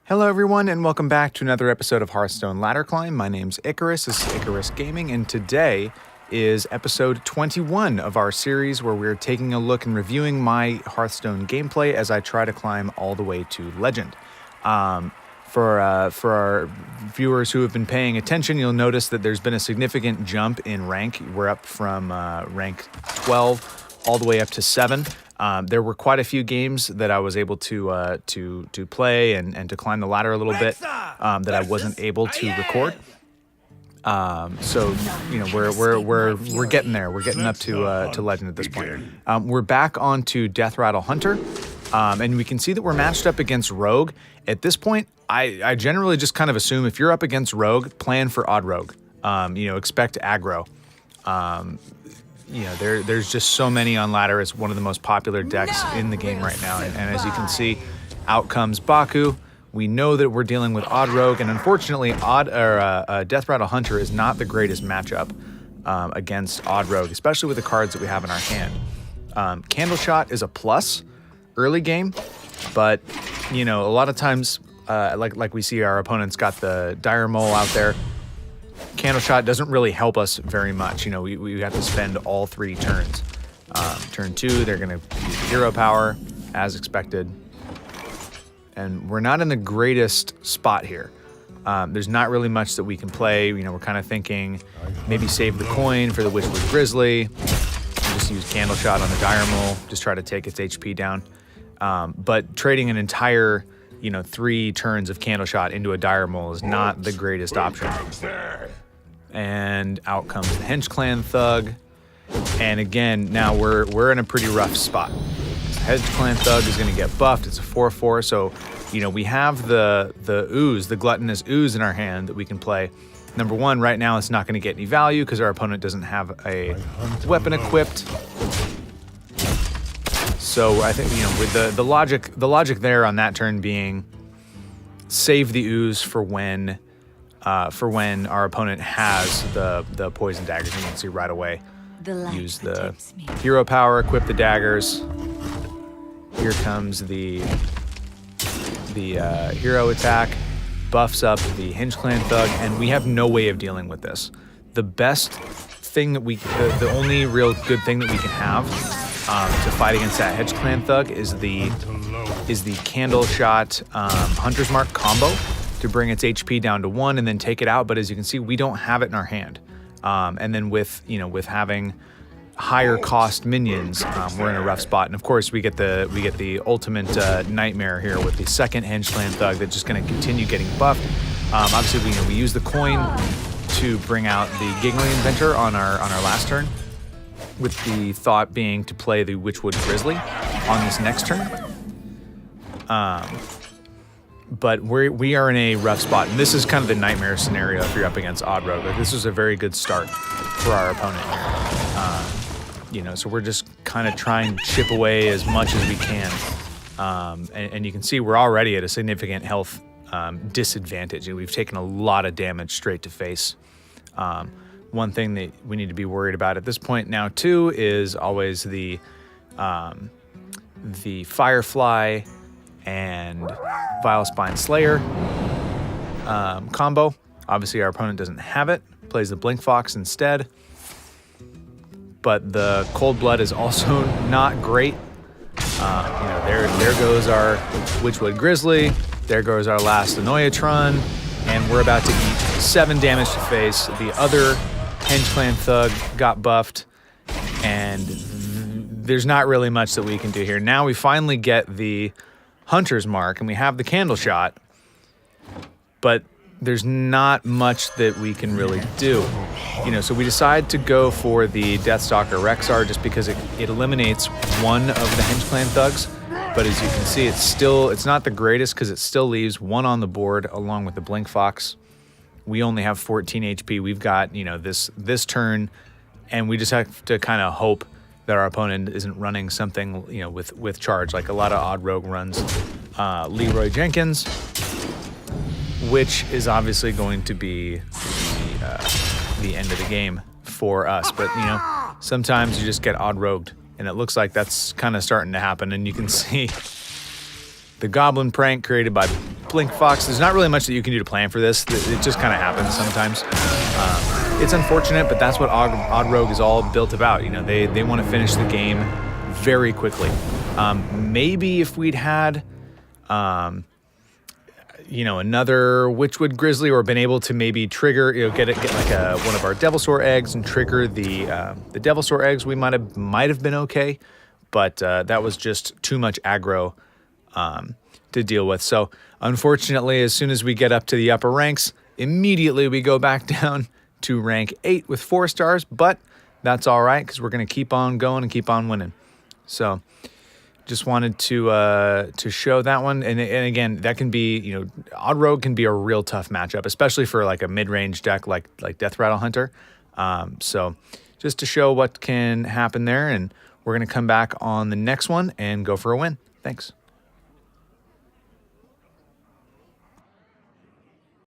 Hello everyone and welcome back to another episode of Hearthstone Ladder Climb. My name's Ikkaris, this is Ikkaris Gaming, and today is episode 21 of our series where we're taking a look and reviewing my Hearthstone gameplay as I try to climb all the way to Legend. For our viewers who have been paying attention, you'll notice that there's been a significant jump in rank. We're up from rank 12 all the way up to 7. There were quite a few games that I was able to play and to climb the ladder a little bit that I wasn't able to record. So you know we're getting there. We're getting up to Legend at this point. We're back onto Deathrattle Hunter, and we can see that we're matched up against Rogue. At this point, I generally just kind of assume if you're up against Rogue, plan for odd Rogue. Expect aggro. There's just so many on ladder. It's one of the most popular decks in the game right now. And as you can see, out comes Baku. We know that we're dealing with odd Rogue, and unfortunately, Deathrattle Hunter is not the greatest matchup against odd Rogue, especially with the cards that we have in our hand. Candleshot is a plus early game, but a lot of times, like we see our opponents got the Dire Mole out there. Candleshot doesn't really help us very much. We have to spend all 3 turns. Turn 2, they're going to use hero power, as expected. And we're not in the greatest spot here. There's not really much that we can play. We're kind of thinking maybe save the coin for the Witchwood Grizzly. Just use Candleshot on the Dire Mole, just try to take its HP down. But trading an entire 3 turns of Candleshot into a Dire Mole is not the greatest option. And out comes the Hench Clan Thug. And again, now we're in a pretty rough spot. Hench Clan Thug is going to get buffed. It's a 4/4, so we have the Ooze, the Gluttonous Ooze in our hand that we can play. Number one, right now it's not going to get any value because our opponent doesn't have a weapon equipped. So I think with the logic there on that turn being save the Ooze for when our opponent has the poison daggers. You can see right away. Use the hero power, equip the daggers. Here comes the hero attack, buffs up the Hench Clan Thug, and we have no way of dealing with this. The best thing that the only real good thing that we can have to fight against that Hench Clan Thug is the Candleshot Hunter's Mark combo to bring its HP down to 1 and then take it out. But as you can see, we don't have it in our hand. And then with having higher cost minions, we're in a rough spot. And of course, we get the ultimate nightmare here with the second Hench Clan Thug that's just going to continue getting buffed. Obviously, we use the coin to bring out the Giggling Inventor on our last turn, with the thought being to play the Witchwood Grizzly on this next turn. But we are in a rough spot, and this is kind of the nightmare scenario if you're up against odd Rogue. This was a very good start for our opponent here. So we're just kind of trying to chip away as much as we can. And you can see we're already at a significant health disadvantage. We've taken a lot of damage straight to face. One thing that we need to be worried about at this point now too is always the Firefly and Vilespine Slayer combo. Obviously our opponent doesn't have it, plays the Blink Fox instead. But the Cold Blood is also not great. There goes our Witchwood Grizzly, there goes our last Annoyatron, and we're about to eat 7 damage to face. The other Hench Clan Thug got buffed, and there's not really much that we can do here. Now we finally get the Hunter's Mark, and we have the Candleshot, but there's not much that we can really do. So we decide to go for the Deathstalker Rexxar just because it eliminates one of the Hench Clan Thugs. But as you can see, it's not the greatest because it still leaves 1 on the board along with the Blink Fox. We only have 14 HP. We've got, this turn, and we just have to kind of hope that our opponent isn't running something, with charge, like a lot of odd Rogue runs. Leroy Jenkins, which is obviously going to be the end of the game for us. But, sometimes you just get odd rogued, and it looks like that's kind of starting to happen. And you can see the Goblin Prank created by Blink Fox, there's not really much that you can do to plan for this. It just kind of happens sometimes. It's unfortunate, but that's what Odd Rogue is all built about. You know, they want to finish the game very quickly. Maybe if we'd had, you know, another Witchwood Grizzly, or been able to maybe trigger, you know, get like one of our Devilsaur Eggs and trigger the Devilsaur Eggs, we might have been okay. But that was just too much aggro to deal with. So unfortunately, as soon as we get up to the upper ranks, immediately we go back down to rank 8 with 4 stars. But that's all right, because we're going to keep on going and keep on winning. So just wanted to show that one. And again, that can be, you know, Odd Rogue can be a real tough matchup, especially for like a mid-range deck like Deathrattle Hunter. So just to show what can happen there, and we're going to come back on the next one and go for a win. Thanks.